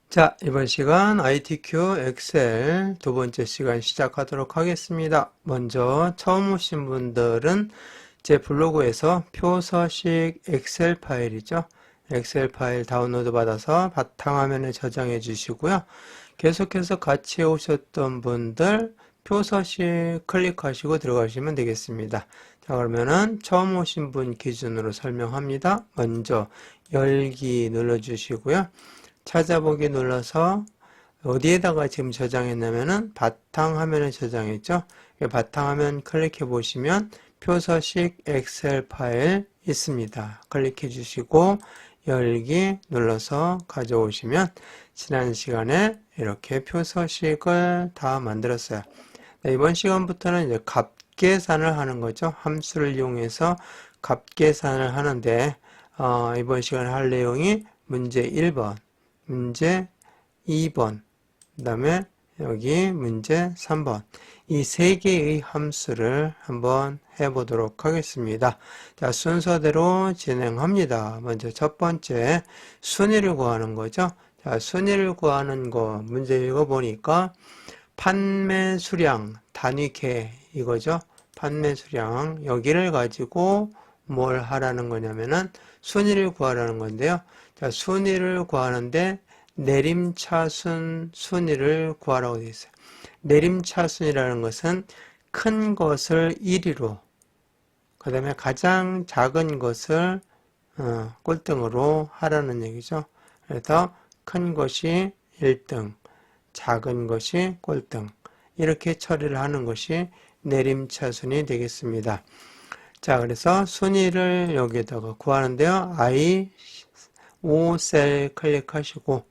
자, 이번 시간 ITQ 엑셀 두 번째 시간 시작하도록 하겠습니다. 먼저 처음 오신 분들은 제 블로그에서 표서식 엑셀 파일이죠. 엑셀 파일 다운로드 받아서 바탕화면에 저장해 주시고요. 계속해서 같이 오셨던 분들 표서식 클릭하시고 들어가시면 되겠습니다. 자, 그러면은 처음 오신 분 기준으로 설명합니다. 먼저 열기 눌러주시고요. 찾아보기 눌러서 어디에다가 지금 저장했냐면은 바탕화면에 저장했죠. 바탕화면 클릭해 보시면 표서식 엑셀 파일 있습니다. 클릭해 주시고 열기 눌러서 가져오시면 지난 시간에 이렇게 표서식을 다 만들었어요. 네, 이번 시간부터는 이제 값계산을 하는 거죠. 함수를 이용해서 값계산을 하는데 이번 시간에 할 내용이 문제 1번, 문제 2번, 그 다음에 여기 문제 3번. 이 세 개의 함수를 한번 해보도록 하겠습니다. 자, 순서대로 진행합니다. 먼저 첫 번째, 순위를 구하는 거죠. 자, 순위를 구하는 거 문제 읽어보니까 판매 수량, 단위계 이거죠. 판매 수량, 여기를 가지고 뭘 하라는 거냐면은 순위를 구하라는 건데요. 자, 순위를 구하는데 내림차순 순위를 구하라고 되어 있어요. 내림차순이라는 것은 큰 것을 1위로, 그 다음에 가장 작은 것을 꼴등으로 하라는 얘기죠. 그래서 큰 것이 1등, 작은 것이 꼴등, 이렇게 처리를 하는 것이 내림차순이 되겠습니다. 자, 그래서 순위를 여기에다가 구하는데요. I5셀 클릭하시고,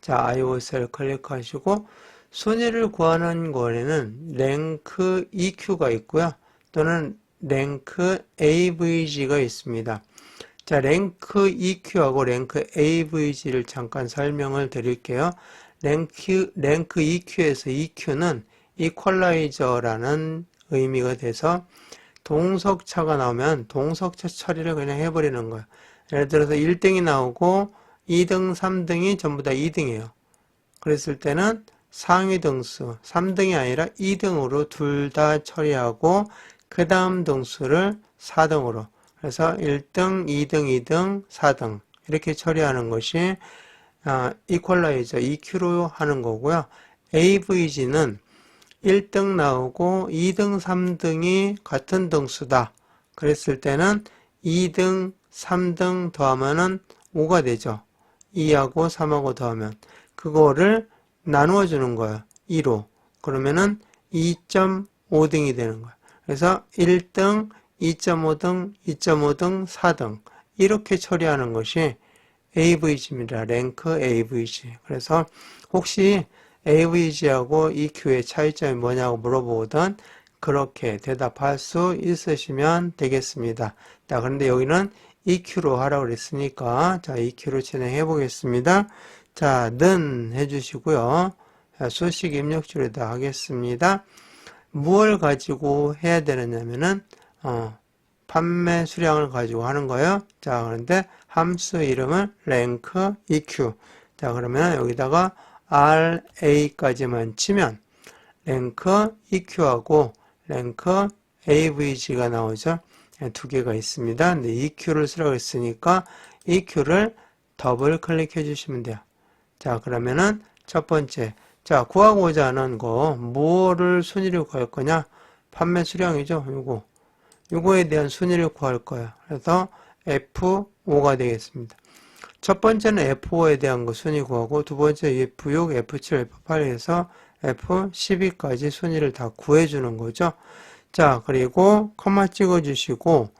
자, I5셀 클릭하시고, 순위를 구하는 거에는 랭크 EQ가 있고요. 또는 랭크 AVG가 있습니다. 자, 랭크 EQ하고 랭크 AVG를 잠깐 설명을 드릴게요. 랭크 EQ에서 EQ는 이퀄라이저라는 의미가 돼서 동석차가 나오면 동석차 처리를 그냥 해버리는 거예요. 예를 들어서 1등이 나오고 2등, 3등이 전부 다 2등이에요. 그랬을 때는 상위 등수 3등이 아니라 2등으로 둘 다 처리하고 그 다음 등수를 4등으로, 그래서 1등, 2등, 2등, 4등 이렇게 처리하는 것이 이퀄라이저 EQ로 하는 거고요. AVG는 1등 나오고 2등, 3등이 같은 등수다. 그랬을 때는 2등, 3등 더하면은 5가 되죠. 2하고 3하고 더하면 그거를 나누어 주는 거예요. 2로. 그러면은 2.5등이 되는 거예요. 그래서 1등, 2.5등, 2.5등, 4등 이렇게 처리하는 것이 AVG입니다. 랭크 AVG. 그래서 혹시 AVG하고 EQ의 차이점이 뭐냐고 물어보거든 그렇게 대답할 수 있으시면 되겠습니다. 자, 그런데 여기는 EQ로 하라고 그랬으니까 자, EQ로 진행해 보겠습니다. 자, 는 해주시고요. 자, 수식 입력줄에다 하겠습니다. 무엇을 가지고 해야 되느냐면은 판매 수량을 가지고 하는 거예요. 자, 그런데 함수 이름을 rank EQ. 자, 그러면 여기다가 RA까지만 치면 rank EQ하고 rank AVG가 나오죠. 두 개가 있습니다. 근데 EQ를 쓰라고 했으니까 EQ를 더블 클릭해 주시면 돼요. 자, 그러면은 첫 번째, 자, 구하고자 하는 거 뭐를 순위를 구할 거냐? 판매 수량이죠. 요거에 대한 순위를 구할 거예요. 그래서 F5가 되겠습니다. 첫 번째는 F5에 대한 거 순위 구하고 두 번째 F6, F7, F8에서 F12까지 순위를 다 구해주는 거죠. 자, 그리고 컴마 찍어주시고,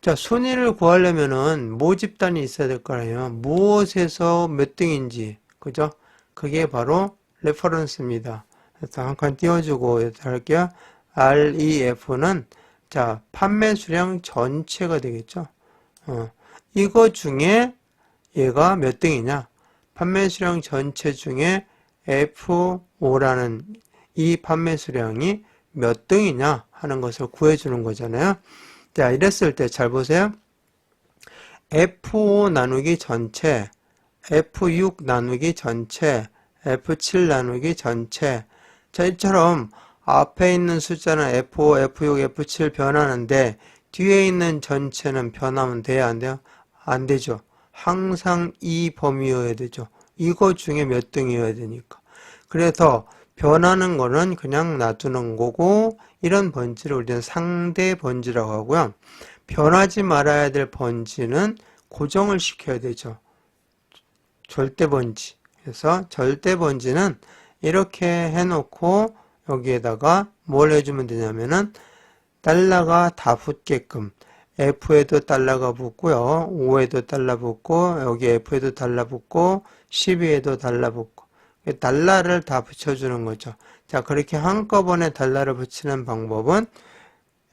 자, 순위를 구하려면은 모집단이 있어야 될 거 아니에요. 무엇에서 몇 등인지, 그죠? 그게 바로 레퍼런스입니다. 그래서 한 칸 띄워주고 할게요. REF는 자, 판매 수량 전체가 되겠죠. 이거 중에 얘가 몇 등이냐? 판매 수량 전체 중에 F5라는 이 판매 수량이 몇 등이냐 하는 것을 구해주는 거잖아요. 자, 이랬을 때 잘 보세요. F5 나누기 전체 F6 나누기 전체, F7 나누기 전체. 자, 이처럼 앞에 있는 숫자는 F5, F6, F7 변하는데 뒤에 있는 전체는 변하면 돼야 안 돼요? 안 되죠. 항상 이 범위여야 되죠. 이거 중에 몇 등이어야 되니까. 그래서 변하는 거는 그냥 놔두는 거고, 이런 번지를 우리는 상대 번지라고 하고요. 변하지 말아야 될 번지는 고정을 시켜야 되죠. 절대 번지. 그래서 절대 번지는 이렇게 해놓고 여기에다가 뭘 해주면 되냐면은 달러가 다 붙게끔 F에도 달러가 붙고요. 5에도 달러 붙고 여기 F에도 달러 붙고 12에도 달러 붙고 달러를 다 붙여주는 거죠. 자, 그렇게 한꺼번에 달러를 붙이는 방법은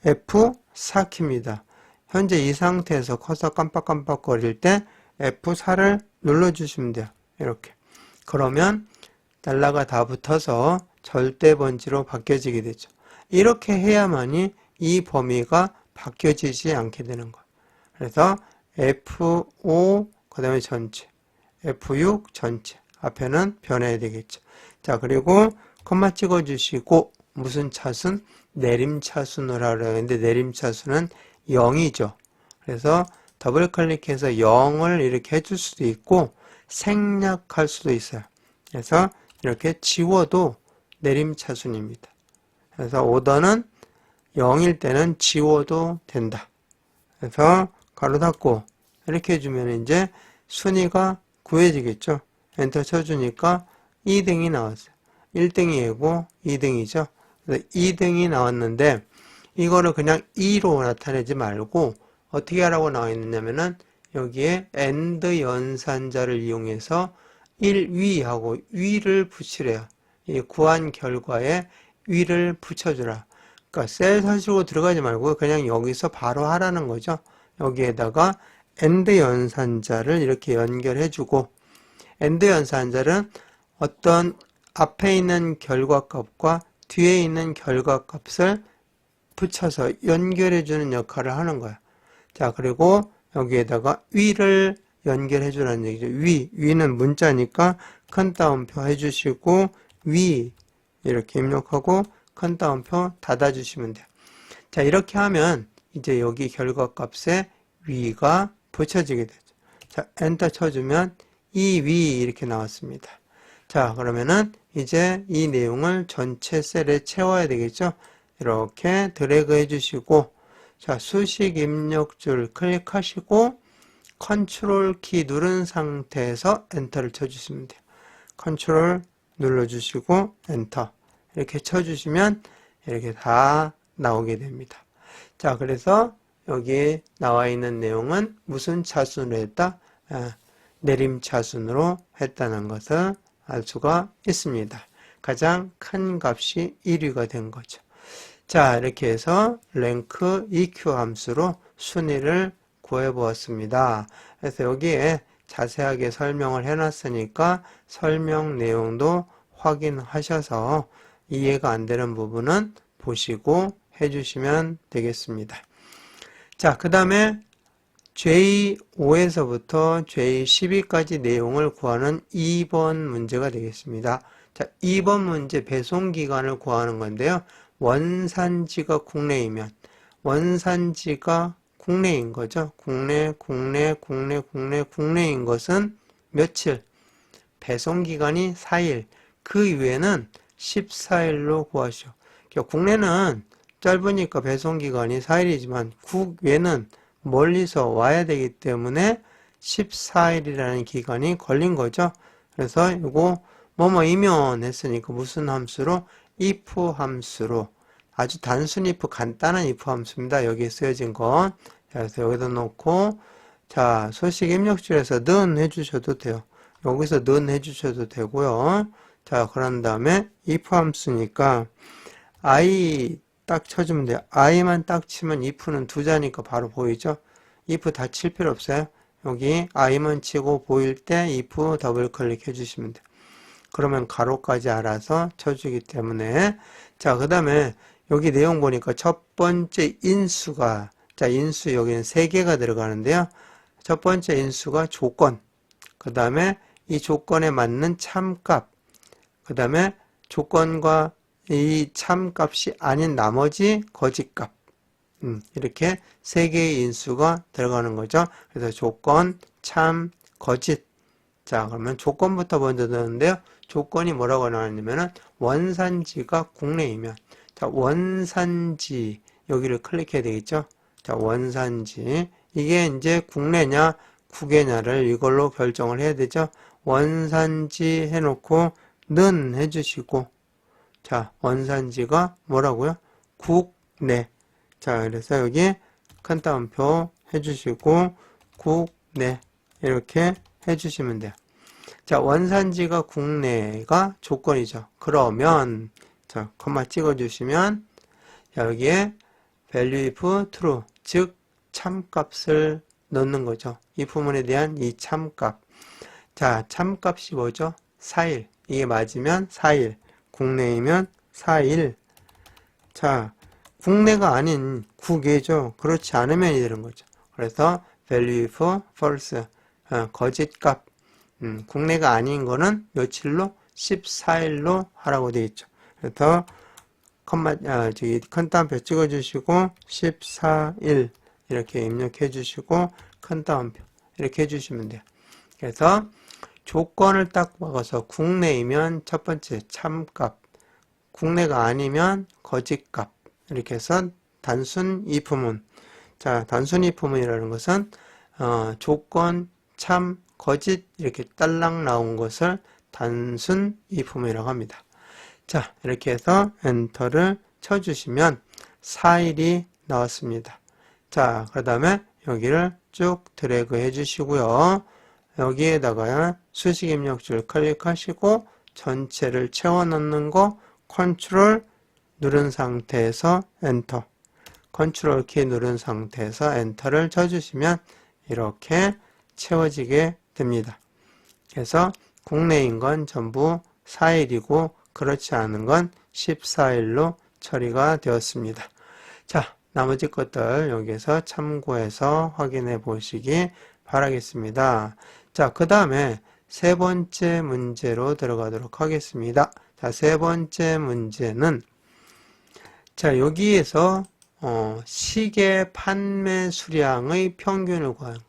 F4키입니다. 현재 이 상태에서 커서 깜빡깜빡 거릴 때 F4를 눌러주시면 돼요. 이렇게. 그러면 달러가 다 붙어서 절대 번지로 바뀌어지게 되죠. 이렇게 해야만이 이 범위가 바뀌어지지 않게 되는 거예요. 그래서 F5, 그 다음에 전체, F6 전체. 앞에는 변해야 되겠죠. 자, 그리고 콤마 찍어주시고 무슨 차순? 내림차순을 하려고 했는데 내림차순은 0이죠. 그래서 더블 클릭해서 0을 이렇게 해줄 수도 있고 생략할 수도 있어요. 그래서 이렇게 지워도 내림차순입니다. 그래서 오더는 0일 때는 지워도 된다. 그래서 가로 닫고 이렇게 해주면 이제 순위가 구해지겠죠. 엔터 쳐주니까 2등이 나왔어요. 1등이 얘고 2등이죠. 그래서 2등이 나왔는데 이거를 그냥 2로 나타내지 말고 어떻게 하라고 나와 있느냐면은 여기에 AND 연산자를 이용해서 1위하고 위를 붙이래요. 이 구한 결과에 위를 붙여주라. 그러니까 셀 서식으로 들어가지 말고 그냥 여기서 바로 하라는 거죠. 여기에다가 AND 연산자를 이렇게 연결해주고 AND 연산자는 어떤 앞에 있는 결과값과 뒤에 있는 결과값을 붙여서 연결해주는 역할을 하는 거야. 자, 그리고 여기에다가 위를 연결해주라는 얘기죠. 위는 문자니까 큰 따옴표 해주시고 위 이렇게 입력하고 큰 따옴표 닫아주시면 돼요. 자, 이렇게 하면 이제 여기 결과값에 위가 붙여지게 되죠. 자, 엔터 쳐주면 이 위 이렇게 나왔습니다. 자, 그러면은 이제 이 내용을 전체 셀에 채워야 되겠죠. 이렇게 드래그 해주시고 자, 수식 입력줄 클릭하시고 컨트롤 키 누른 상태에서 엔터를 쳐주시면 돼요. 컨트롤 눌러주시고 엔터 이렇게 쳐주시면 이렇게 다 나오게 됩니다. 자, 그래서 여기 나와 있는 내용은 무슨 차순으로 했다? 내림차순으로 했다는 것을 알 수가 있습니다. 가장 큰 값이 1위가 된 거죠. 자, 이렇게 해서 랭크 EQ 함수로 순위를 구해 보았습니다. 그래서 여기에 자세하게 설명을 해놨으니까 설명 내용도 확인하셔서 이해가 안 되는 부분은 보시고 해주시면 되겠습니다. 자, 그 다음에 J5에서부터 J12까지 내용을 구하는 2번 문제가 되겠습니다. 자, 2번 문제 배송기간을 구하는 건데요. 원산지가 국내이면 원산지가 국내인 거죠. 국내인 것은 며칠? 배송기간이 4일. 그 이외에는 14일로 구하시오. 국내는 짧으니까 배송기간이 4일이지만 국외는 멀리서 와야 되기 때문에 14일이라는 기간이 걸린 거죠. 그래서 이거 뭐뭐이면 했으니까 무슨 함수로? if 함수로 아주 단순 if 간단한 if 함수입니다. 여기에 쓰여진 건. 그래서 여기다 놓고 자, 소식 입력줄에서 는 해주셔도 돼요. 여기서 는 해주셔도 되고요. 자, 그런 다음에 if 함수니까 I 딱 쳐주면 돼요. I만 딱 치면 if는 두 자니까 바로 보이죠? if 다 칠 필요 없어요. 여기 I만 치고 보일 때 if 더블 클릭 해주시면 돼요. 그러면 가로까지 알아서 쳐주기 때문에 자, 그 다음에 여기 내용 보니까 첫 번째 인수가 자, 인수 여기는 3개가 들어가는데요. 첫 번째 인수가 조건, 그 다음에 이 조건에 맞는 참값, 그 다음에 조건과 이 참값이 아닌 나머지 거짓값, 이렇게 세 개의 인수가 들어가는 거죠. 그래서 조건, 참, 거짓. 자, 그러면 조건부터 먼저 넣는데요. 조건이 뭐라고 나왔냐면은 원산지가 국내이면, 자, 원산지 여기를 클릭해야 되겠죠. 자, 원산지 이게 이제 국내냐 국외냐를 이걸로 결정을 해야 되죠. 원산지 해놓고 는 해주시고, 자, 원산지가 뭐라고요? 국내. 자, 그래서 여기 큰 따옴표 해주시고 국내 이렇게 해주시면 돼요. 자, 원산지가 국내가 조건이죠. 그러면 자, 콤마 찍어주시면 여기에 value if true, 즉 참값을 넣는 거죠. 이 부분에 대한 이 참값. 자, 참값이 뭐죠? 4일. 이게 맞으면 4일. 국내이면 4일. 자, 국내가 아닌 국외죠. 그렇지 않으면 되는 거죠. 그래서 value if false, 거짓값. 국내가 아닌 거는 며칠로? 14일로 하라고 되어 있죠. 그래서 큰 따옴표 찍어주시고 14일 이렇게 입력해 주시고 큰 따옴표 이렇게 해주시면 돼요. 그래서 조건을 딱 먹어서 국내이면 첫 번째 참값, 국내가 아니면 거짓값 이렇게 해서 단순 if문. 자, 단순 if문이라는 것은 조건, 참, 거짓 이렇게 딸랑 나온 것을 단순 if문이라고 합니다. 자, 이렇게 해서 엔터를 쳐주시면 4일이 나왔습니다. 자, 그 다음에 여기를 쭉 드래그 해주시고요. 여기에다가 수식 입력줄 클릭하시고 전체를 채워 넣는 거 컨트롤 누른 상태에서 엔터, 컨트롤 키 누른 상태에서 엔터를 쳐주시면 이렇게 채워지게 됩니다. 그래서 국내인 건 전부 4일이고 그렇지 않은 건 14일로 처리가 되었습니다. 자, 나머지 것들 여기서 참고해서 확인해 보시기 바라겠습니다. 자, 그 다음에 세 번째 문제로 들어가도록 하겠습니다. 자, 세 번째 문제는 자, 여기에서 시계 판매 수량의 평균을 구하는 거.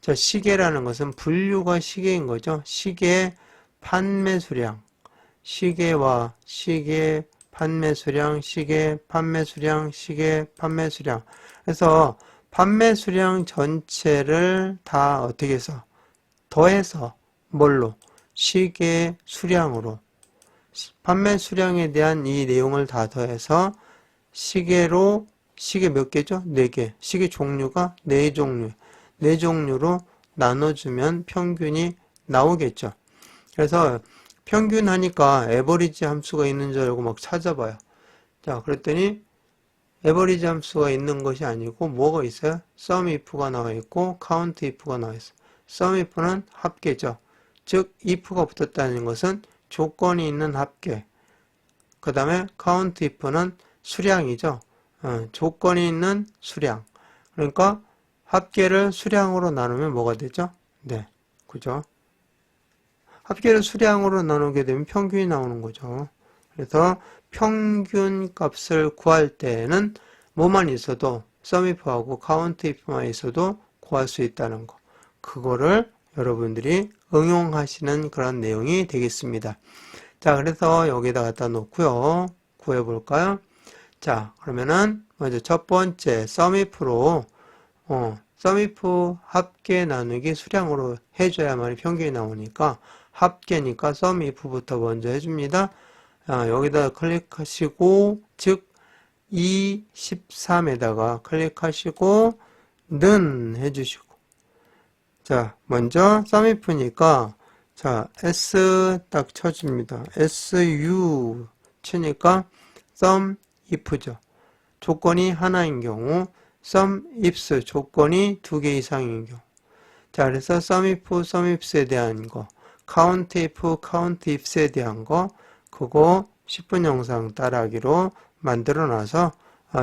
자, 시계라는 것은 분류가 시계인 거죠. 시계 판매 수량, 시계와 시계 판매 수량, 시계 판매 수량, 시계 판매 수량. 그래서 판매 수량 전체를 다 어떻게 해서 더해서 뭘로? 시계 수량으로. 판매 수량에 대한 이 내용을 다 더해서 시계로, 시계 몇 개죠? 4개. 시계 종류가 4종류. 4종류로 나눠주면 평균이 나오겠죠. 그래서 평균 하니까 에버리지 함수가 있는 줄 알고 막 찾아봐요. 자, 그랬더니 에버리지 함수가 있는 것이 아니고 뭐가 있어요? sum if가 나와 있고 count if가 나와 있어요. sum if는 합계죠. 즉 if가 붙었다는 것은 조건이 있는 합계. 그 다음에 count if는 수량이죠. 조건이 있는 수량. 그러니까 합계를 수량으로 나누면 뭐가 되죠? 네, 그죠? 합계를 수량으로 나누게 되면 평균이 나오는 거죠. 그래서 평균 값을 구할 때는 뭐만 있어도 sum if하고 count if만 있어도 구할 수 있다는 거. 그거를 여러분들이 응용하시는 그런 내용이 되겠습니다. 자, 그래서 여기다 갖다 놓고요. 구해 볼까요? 자, 그러면은 먼저 첫 번째 sum if로 sum if 합계 나누기 수량으로 해줘야만 평균이 나오니까 합계니까 sum if부터 먼저 해줍니다. 여기다 클릭하시고 즉 13에다가 클릭하시고 는 해주시고 자 먼저 sum if니까 자 s 딱 쳐줍니다. su 치니까 sum if죠. 조건이 하나인 경우 sum ifs 조건이 2개 이상인 경우 자 그래서 sum ifs에 대한 거 count if, count ifs에 대한 거 그거 10분 영상 따라하기로 만들어 놔서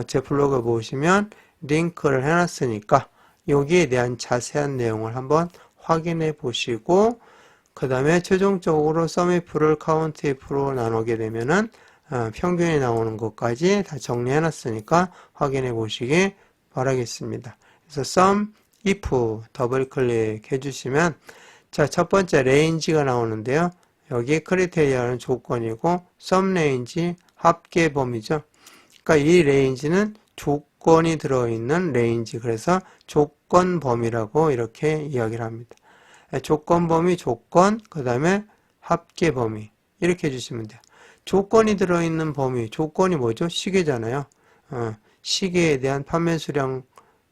제 블로그 보시면 링크를 해놨으니까 여기에 대한 자세한 내용을 한번 확인해 보시고 그 다음에 최종적으로 SUMIF를 COUNTIF로 나누게 되면은 평균이 나오는 것까지 다 정리해 놨으니까 확인해 보시기 바라겠습니다. 그래서 SUMIF 더블 클릭해 주시면 자, 첫 번째 레인지가 나오는데요. 여기 크리테리아는 조건이고 SUMRANGE 합계 범위죠. 그러니까 이 레인지는 조건이 들어있는 레인지, 그래서 조건 범위라고 이렇게 이야기를 합니다. 조건 범위, 조건, 그 다음에 합계 범위 이렇게 해주시면 돼요. 조건이 들어있는 범위, 조건이 뭐죠? 시계잖아요. 시계에 대한 판매 수량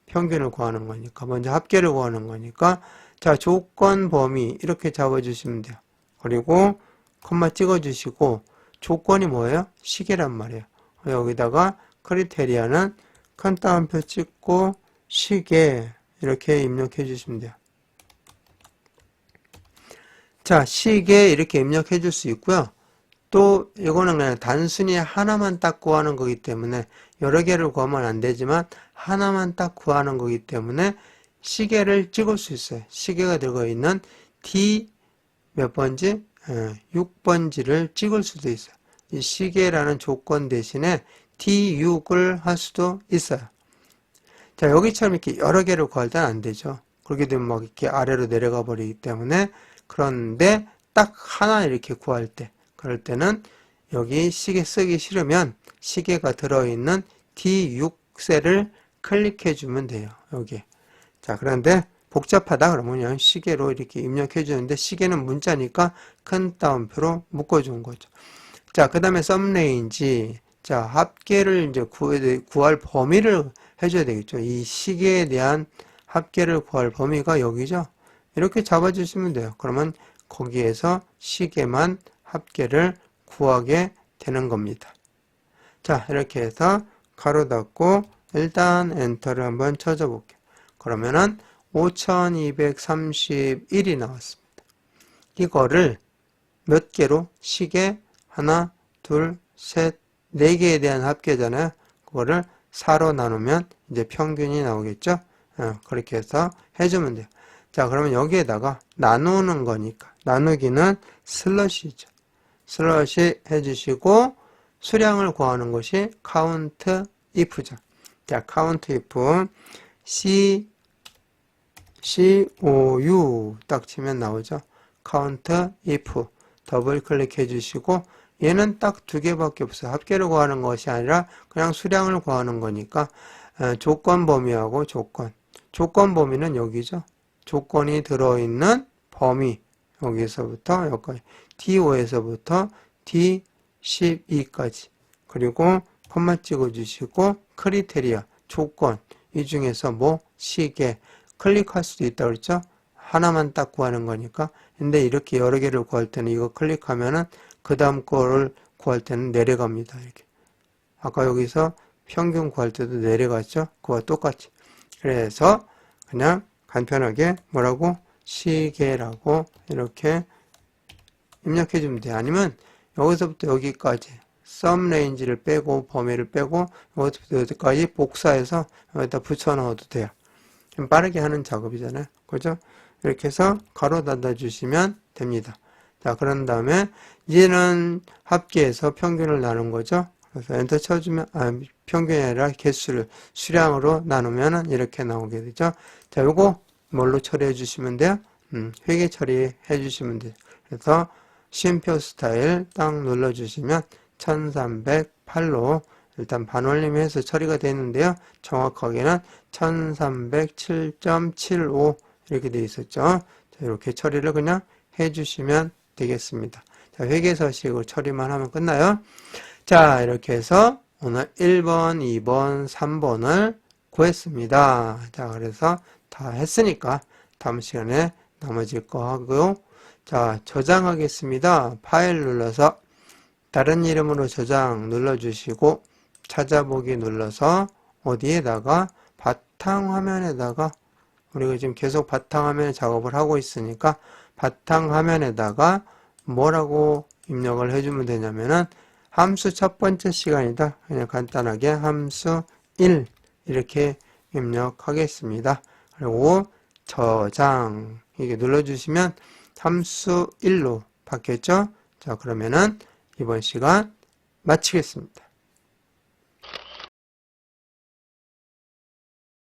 평균을 구하는 거니까, 먼저 합계를 구하는 거니까, 자, 조건 범위 이렇게 잡아주시면 돼요. 그리고 콤마 찍어주시고, 조건이 뭐예요? 시계란 말이에요. 여기다가 크리테리아는 큰 따옴표 찍고 시계 이렇게 입력해 주시면 돼요. 자, 시계 이렇게 입력해 줄 수 있고요. 또 이거는 그냥 단순히 하나만 딱 구하는 거기 때문에 여러 개를 구하면 안 되지만 하나만 딱 구하는 거기 때문에 시계를 찍을 수 있어요. 시계가 들어있는 D 몇 번지? 6번지를 찍을 수도 있어요. 이 시계라는 조건 대신에 D6을 할 수도 있어요. 자, 여기처럼 이렇게 여러 개를 구할 때는 안 되죠. 그렇게 되면 막 이렇게 아래로 내려가 버리기 때문에, 그런데 딱 하나 이렇게 구할 때, 그럴 때는 여기 시계 쓰기 싫으면 시계가 들어있는 D6셀을 클릭해 주면 돼요. 여기. 자, 그런데 복잡하다 그러면 그냥 시계로 이렇게 입력해 주는데, 시계는 문자니까 큰 따옴표로 묶어 준 거죠. 자, 그 다음에 SUMRANGE. 자, 합계를 이제 구할 범위를 해줘야 되겠죠. 이 시계에 대한 합계를 구할 범위가 여기죠. 이렇게 잡아주시면 돼요. 그러면 거기에서 시계만 합계를 구하게 되는 겁니다. 자, 이렇게 해서 가로 닫고 일단 엔터를 한번 쳐줘 볼게요. 그러면은 5231이 나왔습니다. 이거를 몇 개로? 시계 하나, 둘, 셋, 네 개에 대한 합계잖아요. 그거를 4로 나누면 이제 평균이 나오겠죠. 그렇게 해서 해주면 돼요. 자, 그러면 여기에다가 나누는 거니까 나누기는 슬러시죠. 슬러시 해주시고 수량을 구하는 것이 COUNTIF죠. 자, COUNTIF COU 딱 치면 나오죠. COUNTIF 더블 클릭해 주시고, 얘는 딱 두 개밖에 없어요. 합계를 구하는 것이 아니라 그냥 수량을 구하는 거니까 조건 범위하고 조건 범위는 여기죠. 조건이 들어있는 범위, 여기서부터 여기까지 D5에서부터 D12까지, 그리고 콤마 찍어 주시고 크리테리아 조건, 이 중에서 뭐 시계 클릭할 수도 있다 그랬죠. 하나만 딱 구하는 거니까. 근데 이렇게 여러 개를 구할 때는 이거 클릭하면은 그 다음 거를 구할 때는 내려갑니다. 이렇게. 아까 여기서 평균 구할 때도 내려갔죠. 그와 똑같이. 그래서 그냥 간편하게 뭐라고? 시계라고 이렇게 입력해 주면 돼요. 아니면 여기서부터 여기까지 SUMRANGE를 빼고 범위를 빼고 여기서부터 여기까지 복사해서 여기다 붙여 넣어도 돼요. 좀 빠르게 하는 작업이잖아요. 그죠? 이렇게 해서 가로 닫아 주시면 됩니다. 자, 그런 다음에 이제는 합계해서 평균을 나눈 거죠. 그래서 엔터 쳐주면 평균이 아니라 개수를 수량으로 나누면 이렇게 나오게 되죠. 자, 요거 뭘로 처리해 주시면 돼요? 회계 처리해 주시면 돼요. 그래서 쉼표 스타일 딱 눌러 주시면 1308로 일단 반올림해서 처리가 되는데요. 정확하게는 1307.75 이렇게 되어 있었죠. 자, 이렇게 처리를 그냥 해주시면 되겠습니다. 자, 회계서식으로 처리만 하면 끝나요. 자, 이렇게 해서 오늘 1번, 2번, 3번을 구했습니다. 자, 그래서 다 했으니까 다음 시간에 나머지 거 하고요. 자, 저장하겠습니다. 파일 눌러서 다른 이름으로 저장 눌러주시고 찾아보기 눌러서 어디에다가 바탕화면에다가, 우리가 지금 계속 바탕화면 작업을 하고 있으니까 바탕화면에다가 뭐라고 입력을 해주면 되냐면은 함수 첫 번째 시간이다. 그냥 간단하게 함수 1 이렇게 입력하겠습니다. 그리고 저장 이게 눌러주시면 함수 1로 바뀌었죠? 자, 그러면은 이번 시간 마치겠습니다.